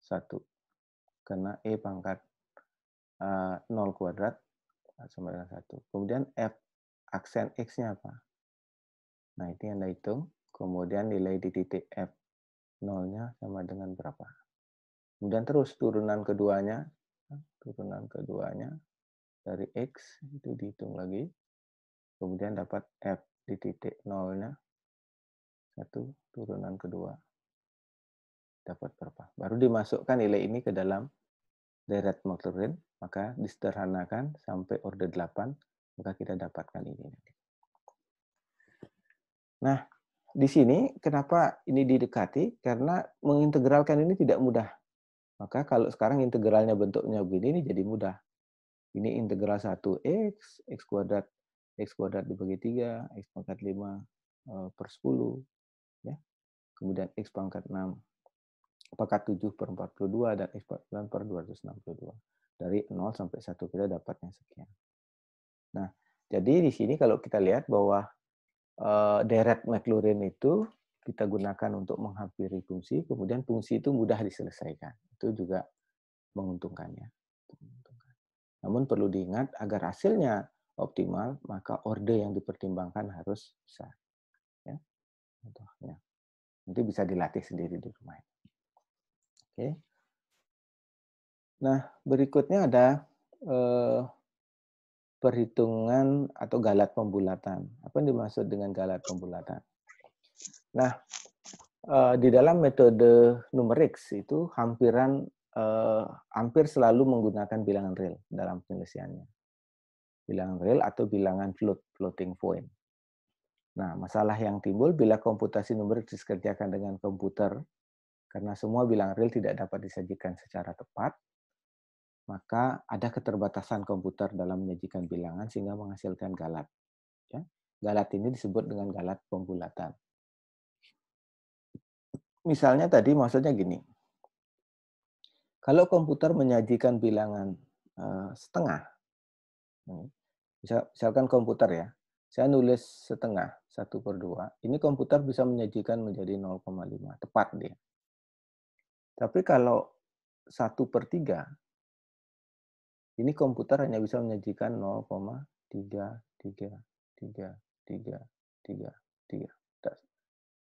1. Karena E pangkat 0 kuadrat sama dengan 1. Kemudian F aksen X-nya apa? Nah, itu yang Anda hitung. Kemudian nilai di titik F 0-nya sama dengan berapa? Kemudian terus turunan keduanya dari X itu dihitung lagi. Kemudian dapat F di titik 0-nya 1 turunan kedua. Dapat berapa? Baru dimasukkan nilai ini ke dalam Deret Maclaurin, maka disederhanakan sampai order 8, maka kita dapatkan ini. Nah, di sini kenapa ini didekati? Karena mengintegralkan ini tidak mudah. Maka kalau sekarang integralnya bentuknya begini, ini jadi mudah. Ini integral 1x, x kuadrat dibagi 3, x pangkat 5 per 10. Ya. Kemudian x pangkat 6, pangkat 7 per 42, dan x pangkat 9 per 262. Dari 0 sampai 1 kita dapatnya sekian. Nah, jadi di sini kalau kita lihat bahwa Deret Maclaurin itu kita gunakan untuk menghampiri fungsi, kemudian fungsi itu mudah diselesaikan. Itu juga menguntungkan ya. Namun perlu diingat agar hasilnya optimal, maka order yang dipertimbangkan harus besar. Ya. Contohnya. Nanti bisa dilatih sendiri di rumah. Oke. Nah, berikutnya ada perhitungan atau galat pembulatan. Apa yang dimaksud dengan galat pembulatan? Nah, di dalam metode numerik itu hampir selalu menggunakan bilangan real dalam penyelesaiannya. Bilangan real atau bilangan floating point. Nah, masalah yang timbul bila komputasi numerik dikerjakan dengan komputer, karena semua bilangan real tidak dapat disajikan secara tepat, maka ada keterbatasan komputer dalam menyajikan bilangan sehingga menghasilkan galat. Ya. Galat ini disebut dengan galat pembulatan. Misalnya tadi maksudnya gini, kalau komputer menyajikan bilangan setengah, misalkan komputer ya, saya nulis setengah, 1/2, ini komputer bisa menyajikan menjadi 0,5, tepat dia. Tapi kalau 1/3, ini komputer hanya bisa menyajikan 0,33333. sepertiga.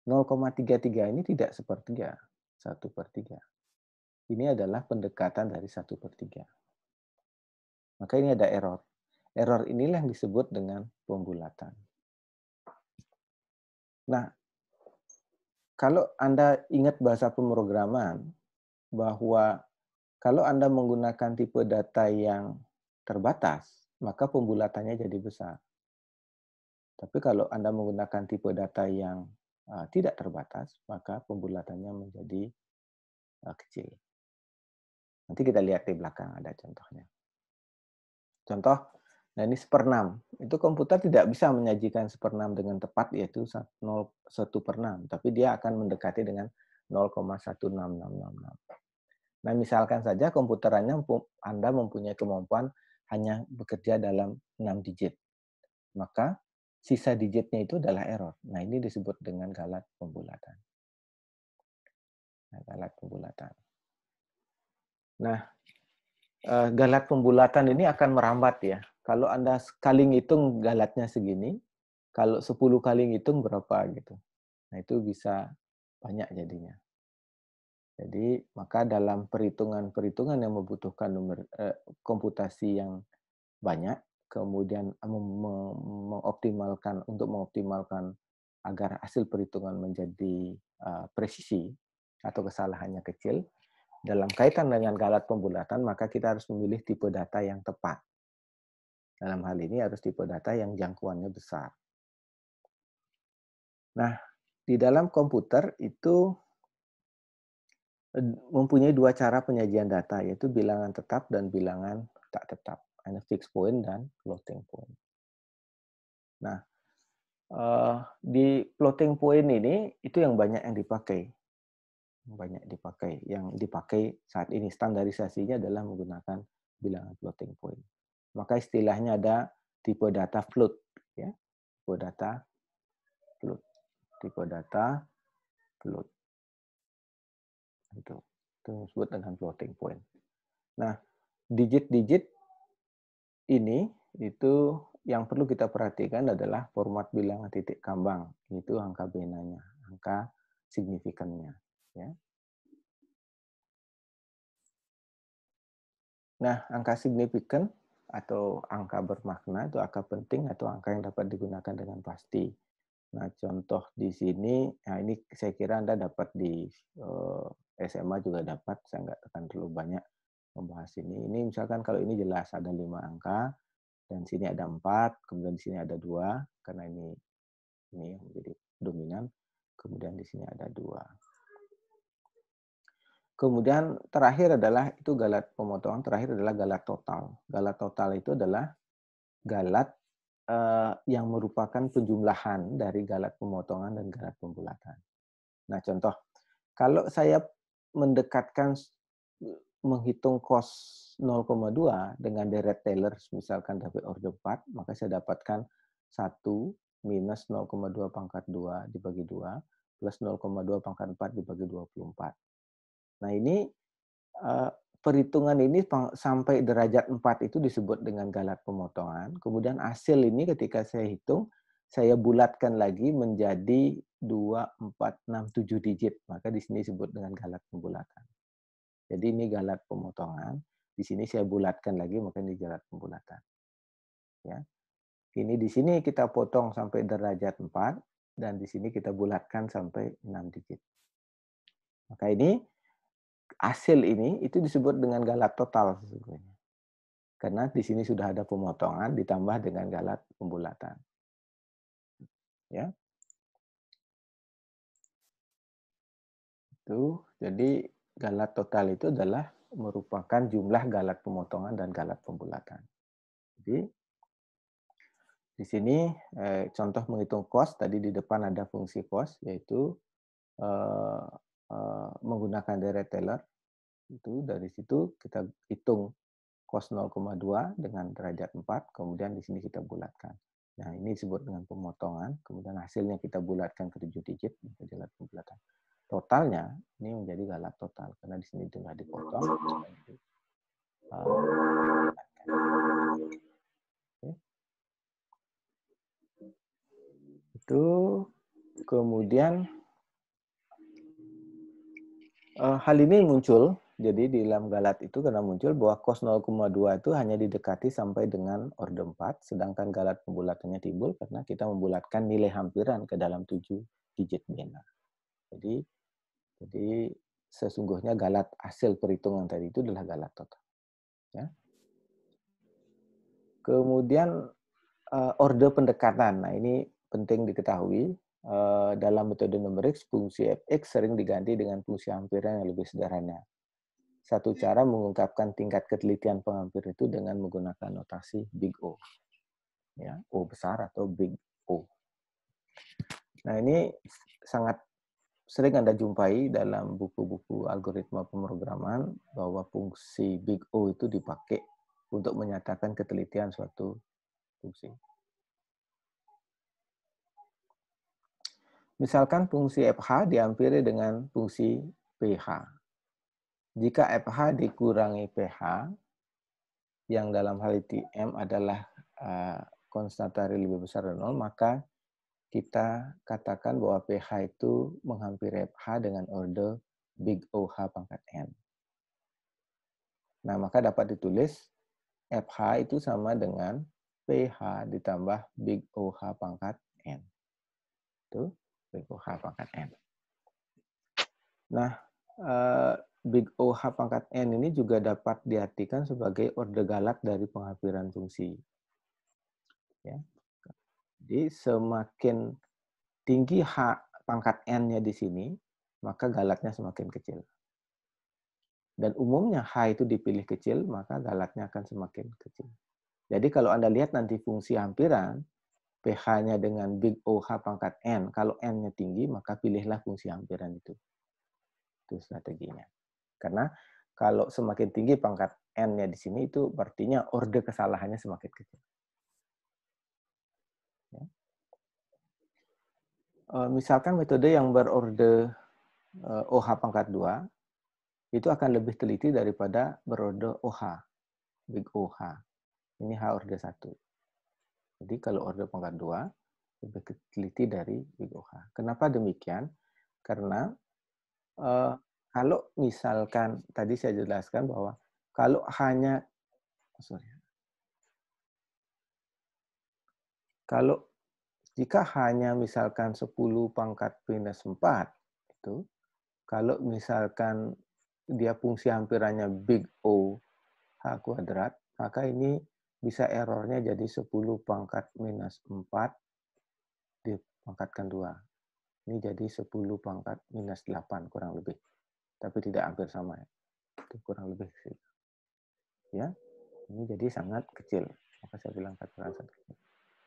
0,33 ini tidak sepertiga, 1/3. Ini adalah pendekatan dari 1/3. Maka ini ada error. Error inilah yang disebut dengan pembulatan. Nah, kalau Anda ingat bahasa pemrograman, bahwa kalau Anda menggunakan tipe data yang terbatas, maka pembulatannya jadi besar. Tapi kalau Anda menggunakan tipe data yang tidak terbatas, maka pembulatannya menjadi kecil. Nanti kita lihat di belakang ada contohnya. Contoh, nah ini 1/6. Itu komputer tidak bisa menyajikan 1/6 dengan tepat, yaitu 1/6. Tapi dia akan mendekati dengan 0,16666. Nah, misalkan saja komputer Anda mempunyai kemampuan hanya bekerja dalam 6 digit. Maka sisa digitnya itu adalah error. Nah, ini disebut dengan galat pembulatan. Nah, galat pembulatan. Nah, galat pembulatan ini akan merambat ya. Kalau Anda sekali ngitung galatnya segini, kalau 10 kali ngitung berapa gitu. Nah, itu bisa banyak jadinya. Jadi, maka dalam perhitungan-perhitungan yang membutuhkan komputasi yang banyak, kemudian mengoptimalkan agar hasil perhitungan menjadi presisi atau kesalahannya kecil, dalam kaitan dengan galat pembulatan, maka kita harus memilih tipe data yang tepat. Dalam hal ini harus tipe data yang jangkauannya besar. Nah, di dalam komputer itu mempunyai dua cara penyajian data, yaitu bilangan tetap dan bilangan tak tetap. Ada fixed point dan floating point. Nah, di floating point ini itu yang banyak yang dipakai. Yang dipakai saat ini standarisasinya adalah menggunakan bilangan floating point. Maka istilahnya ada tipe data float, ya. Tipe data float. Tipe data float. Itu disebut dengan floating point. Nah, digit-digit ini itu yang perlu kita perhatikan adalah format bilangan titik kambang, itu angka benanya, angka signifikannya, ya. Nah, angka signifikan atau angka bermakna itu angka penting atau angka yang dapat digunakan dengan pasti. Nah, contoh di sini, nah ini saya kira Anda dapat di SMA juga dapat, saya nggak akan terlalu banyak membahas ini. Ini misalkan kalau ini jelas ada 5 angka, dan sini ada 4, kemudian di sini ada 2, karena ini yang menjadi dominan, kemudian di sini ada 2. Kemudian terakhir adalah itu galat pemotongan, terakhir adalah galat total. Galat total itu adalah galat yang merupakan penjumlahan dari galat pemotongan dan galat pembulatan. Nah, contoh, kalau saya mendekatkan menghitung cos 0,2 dengan deret Taylor, misalkan dapat order 4, maka saya dapatkan 1 minus 0,2 pangkat 2 dibagi 2, plus 0,2 pangkat 4 dibagi 24. Nah, ini perhitungan ini sampai derajat 4 itu disebut dengan galat pemotongan. Kemudian hasil ini ketika saya hitung, saya bulatkan lagi menjadi 2, 4, 6, 7 digit. Maka di sini disebut dengan galat pembulatan. Jadi ini galat pemotongan. Di sini saya bulatkan lagi, maka ini galat pembulatan. Ya. Ini di sini kita potong sampai derajat 4, dan di sini kita bulatkan sampai 6 digit. Maka ini hasil ini itu disebut dengan galat total sesungguhnya. Karena di sini sudah ada pemotongan ditambah dengan galat pembulatan. Ya. Itu jadi galat total itu adalah merupakan jumlah galat pemotongan dan galat pembulatan. Jadi di sini contoh menghitung cos, tadi di depan ada fungsi cos, yaitu menggunakan deret Taylor. Itu dari situ kita hitung cos 0,2 dengan derajat 4, kemudian di sini kita bulatkan. Nah, ini disebut dengan pemotongan, kemudian hasilnya kita bulatkan ke 7 digit, menjadi galat pembulatan. Totalnya ini menjadi galat total, karena di sini sudah dipotong. Itu Kemudian hal ini muncul, jadi di dalam Galat itu karena muncul bahwa cos 0,2 itu hanya didekati sampai dengan orde 4, sedangkan Galat pembulatannya timbul karena kita membulatkan nilai hampiran ke dalam 7 digit binar. Jadi sesungguhnya Galat hasil perhitungan tadi itu adalah Galat total. Ya. Kemudian orde pendekatan. Nah, ini penting diketahui. Dalam metode numerik, fungsi fx sering diganti dengan fungsi hampiran yang lebih sederhana. Satu cara mengungkapkan tingkat ketelitian penghampir itu dengan menggunakan notasi big O. Ya, O besar atau big O. Nah, ini sangat sering Anda jumpai dalam buku-buku algoritma pemrograman bahwa fungsi big O itu dipakai untuk menyatakan ketelitian suatu fungsi. Misalkan fungsi fh dihampiri dengan fungsi ph. Jika fh dikurangi ph, yang dalam hal ITM adalah konstantari lebih besar dari 0, maka kita katakan bahwa ph itu menghampiri fh dengan orde big OH pangkat n. Nah, maka dapat ditulis fh itu sama dengan ph ditambah big OH pangkat n. Itu big OH pangkat n. Nah, big OH pangkat n ini juga dapat diartikan sebagai orde Galat dari penghampiran fungsi. Ya. Jadi semakin tinggi H pangkat n-nya di sini, maka Galatnya semakin kecil. Dan umumnya H itu dipilih kecil, maka Galatnya akan semakin kecil. Jadi kalau Anda lihat nanti fungsi hampiran, pH-nya dengan big OH pangkat n, kalau n-nya tinggi, maka pilihlah fungsi hampiran itu. Itu strateginya. Karena kalau semakin tinggi pangkat n-nya di sini, itu artinya orde kesalahannya semakin kecil. Ya. Misalkan metode yang berorde OH pangkat 2, itu akan lebih teliti daripada berorde OH, big OH. Ini H orde 1. Jadi kalau orde pangkat 2, lebih teliti dari big OH. Kenapa demikian? Karena kalau misalkan tadi saya jelaskan bahwa kalau hanya kalau jika hanya misalkan 10 pangkat minus 4 itu, kalau misalkan dia fungsi hampirannya big O H kuadrat, maka ini bisa errornya jadi 10 pangkat minus 4 dipangkatkan 2. Ini jadi 10 pangkat minus 8 kurang lebih. Tapi tidak hampir sama ya. Itu kurang lebih kecil. Ya, ini jadi sangat kecil. Maka saya bilang faktor sangat kecil.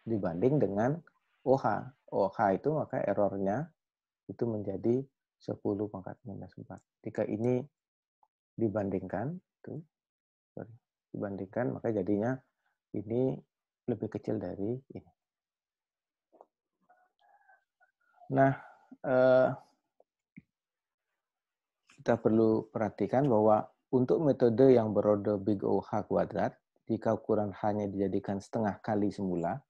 Dibanding dengan OH. OH itu maka errornya itu menjadi 10 pangkat minus 4. Jika ini dibandingkan, maka jadinya ini lebih kecil dari ini. Nah, kita perlu perhatikan bahwa untuk metode yang berorde big OH kuadrat, jika ukuran H-nya dijadikan setengah kali semula,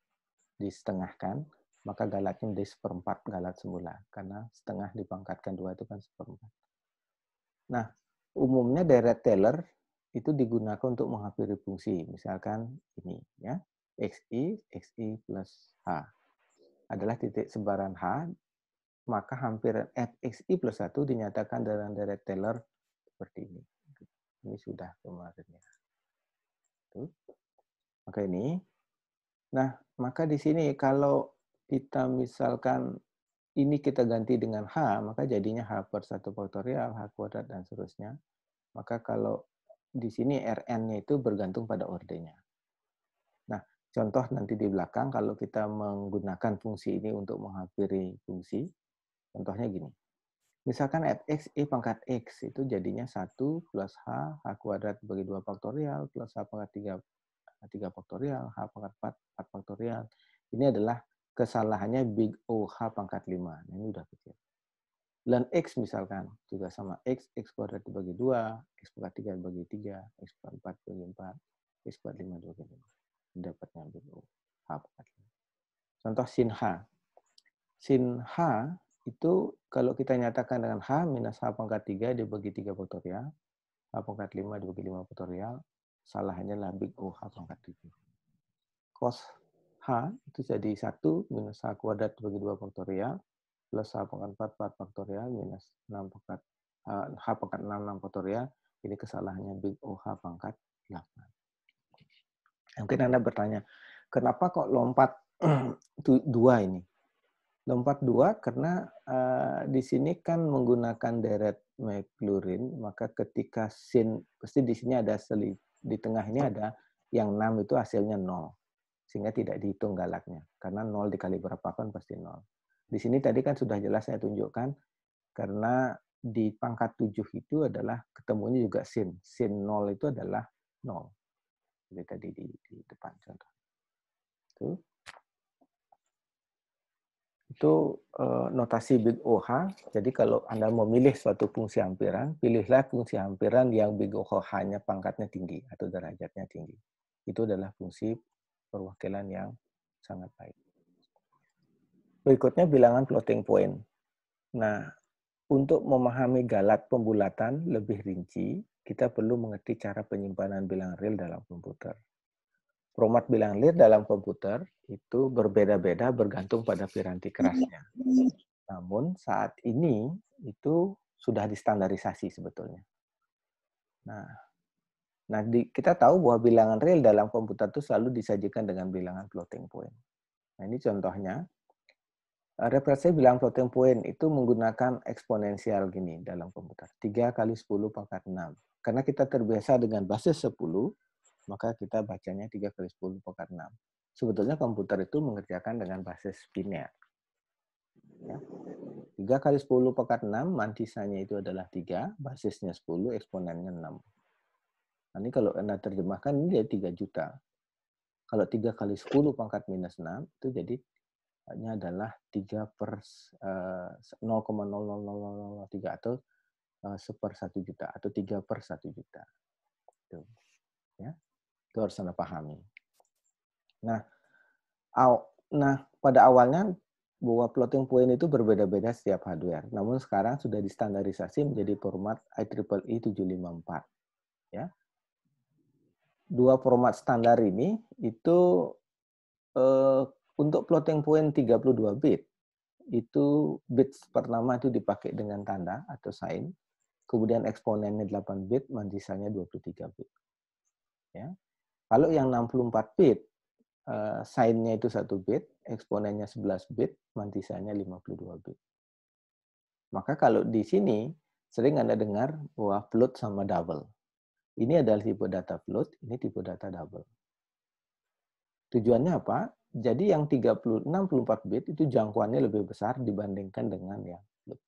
disetengahkan, maka Galatnya menjadi seperempat Galat semula. Karena setengah dipangkatkan 2 itu kan seperempat. Nah, umumnya Dirac-Taylor itu digunakan untuk menghampiri fungsi. Misalkan ini, ya, xi plus H adalah titik sebaran H, maka hampiran fxi plus 1 dinyatakan dengan Dirac-Taylor seperti ini. Ini sudah kemarin ya. Maka ini. Nah, maka di sini kalau kita misalkan ini kita ganti dengan H, maka jadinya H per 1 faktorial, H kuadrat, dan seterusnya. Maka kalau di sini Rn-nya itu bergantung pada ordenya. Nah, contoh nanti di belakang kalau kita menggunakan fungsi ini untuk menghampiri fungsi, contohnya gini. Misalkan fx i pangkat x itu jadinya 1 plus h kuadrat bagi 2 faktorial plus h pangkat 3 faktorial, h pangkat 4 faktorial. Ini adalah kesalahannya big O h pangkat 5. Nah, ini udah kecil. Dan x misalkan juga sama x kuadrat dibagi 2, x pangkat 3 dibagi 3, x pangkat 4 dibagi 4, x pangkat 5 dibagi 5. Dapatnya big O h pangkat 5. Contoh sin h. sin H itu kalau kita nyatakan dengan H minus H pangkat 3 dibagi 3 faktorial, H pangkat 5 dibagi 5 faktorial, salahnya lah big O H pangkat 7. Cos H itu jadi 1 minus H kuadrat dibagi 2 faktorial, plus H pangkat 4 faktorial, minus 6 pangkat, H pangkat 6 6 faktorial, ini kesalahannya big O H pangkat 8. Mungkin Anda bertanya, kenapa kok lompat 2 ini? Lompat 2 karena di sini kan menggunakan deret Maclaurin, maka ketika sin, pasti di sini ada di tengah ini ada yang 6 itu hasilnya 0. Sehingga tidak dihitung galaknya. Karena 0 dikali berapa kan pasti 0. Di sini tadi kan sudah jelas saya tunjukkan, karena di pangkat 7 itu adalah ketemunya juga sin. Sin 0 itu adalah 0. Jadi tadi di depan contoh. Itu notasi big OH. Jadi kalau Anda memilih suatu fungsi hampiran, pilihlah fungsi hampiran yang big OH-nya pangkatnya tinggi atau derajatnya tinggi. Itu adalah fungsi perwakilan yang sangat baik. Berikutnya bilangan floating point. Nah, untuk memahami galat pembulatan lebih rinci, kita perlu mengerti cara penyimpanan bilangan real dalam komputer. Format bilangan real dalam komputer itu berbeda-beda bergantung pada piranti kerasnya. Namun saat ini itu sudah distandarisasi sebetulnya. Nah, kita tahu bahwa bilangan real dalam komputer itu selalu disajikan dengan bilangan floating point. Nah, ini contohnya. Representasi bilangan floating point itu menggunakan eksponensial gini dalam komputer. 3 kali 10 pangkat 6. Karena kita terbiasa dengan basis 10, maka kita bacanya 3 kali 10 pangkat 6. Sebetulnya komputer itu mengerjakan dengan basis biner. Ya. 3 kali 10 pangkat 6, mantisanya itu adalah 3, basisnya 10, eksponennya 6. Nah, ini kalau Anda terjemahkan, ini jadi 3 juta. Kalau 3 kali 10 pangkat minus 6, itu jadi adalah 3 per 0,00003 atau 1/1 juta atau 3 per 1 juta. Itu, ya. Itu harus Anda pahami. Nah, pada awalnya bahwa floating point itu berbeda-beda setiap hardware. Namun sekarang sudah distandarisasi menjadi format IEEE 754. Ya. Dua format standar ini itu untuk floating point 32 bit, itu bits pertama itu dipakai dengan tanda atau sign, kemudian eksponennya 8 bit, mantisanya 23 bit. Ya. Kalau yang 64 bit, sign-nya itu 1 bit, eksponennya 11 bit, mantisanya 52 bit. Maka kalau di sini, sering Anda dengar bahwa float sama double. Ini adalah tipe data float, ini tipe data double. Tujuannya apa? Jadi yang 64 bit itu jangkauannya lebih besar dibandingkan dengan yang float.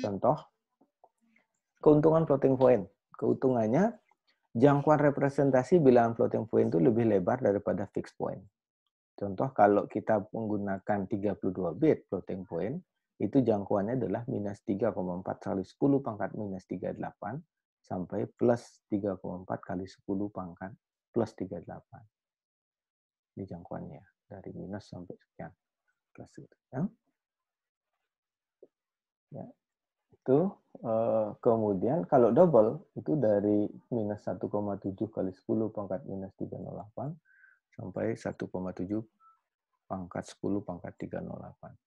Contoh, keuntungan floating point. Keuntungannya, jangkauan representasi bilangan floating point itu lebih lebar daripada fixed point. Contoh, kalau kita menggunakan 32 bit floating point, itu jangkauannya adalah minus 3,4 kali 10 pangkat minus 38 sampai plus 3,4 kali 10 pangkat plus 38. Ini jangkauannya dari minus sampai sekian plus gitu ya. Ya. Itu kemudian kalau double itu dari minus 1,7 kali 10 pangkat minus 308 sampai 1,7 pangkat 10 pangkat 308.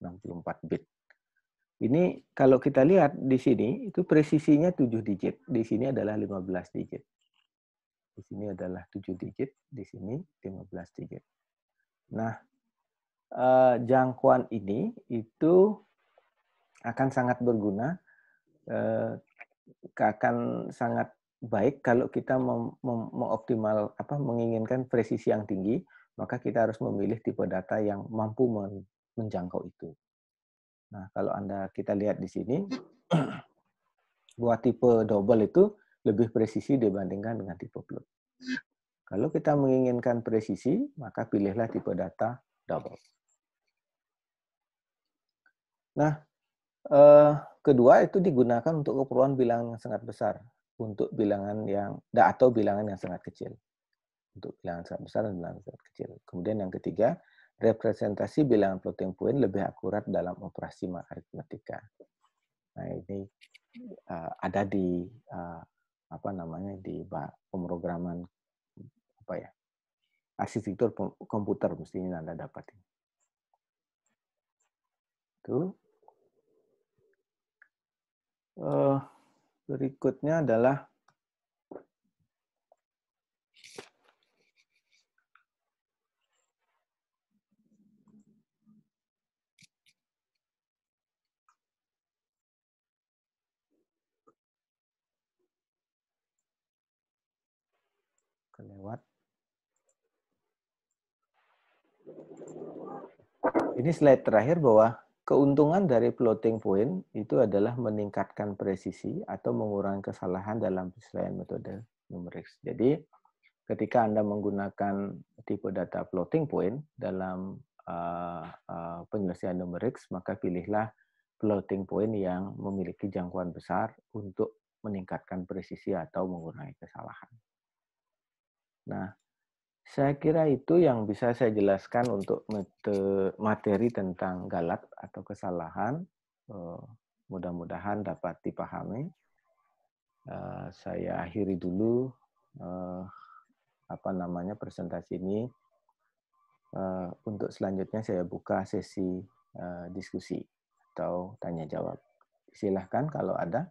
64 bit. Ini kalau kita lihat di sini itu presisinya 7 digit, di sini adalah 15 digit. Di sini adalah 7 digit, di sini 15 digit. Nah, jangkauan ini itu akan sangat berguna, akan sangat baik kalau kita menginginkan presisi yang tinggi, maka kita harus memilih tipe data yang mampu menjangkau itu. Nah, kalau kita lihat di sini, bahwa tipe double itu lebih presisi dibandingkan dengan tipe float. Kalau kita menginginkan presisi, maka pilihlah tipe data double. Nah, kedua itu digunakan untuk keperluan bilangan yang sangat besar, untuk bilangan bilangan yang sangat kecil. Untuk bilangan sangat besar dan bilangan sangat kecil. Kemudian yang ketiga, representasi bilangan floating point lebih akurat dalam operasi aritmatika. Nah, ini ada di di pemrograman arsitektur komputer mestinya Anda dapatin. Itu. Berikutnya adalah kelewat. Ini slide terakhir bahwa keuntungan dari floating point itu adalah meningkatkan presisi atau mengurangi kesalahan dalam penilaian metode numerik. Jadi ketika Anda menggunakan tipe data floating point dalam penyelesaian numerik, maka pilihlah floating point yang memiliki jangkauan besar untuk meningkatkan presisi atau mengurangi kesalahan. Nah, saya kira itu yang bisa saya jelaskan untuk materi tentang galat atau kesalahan. Mudah-mudahan dapat dipahami. Saya akhiri dulu presentasi ini. Untuk selanjutnya saya buka sesi diskusi atau tanya jawab. Silahkan kalau ada.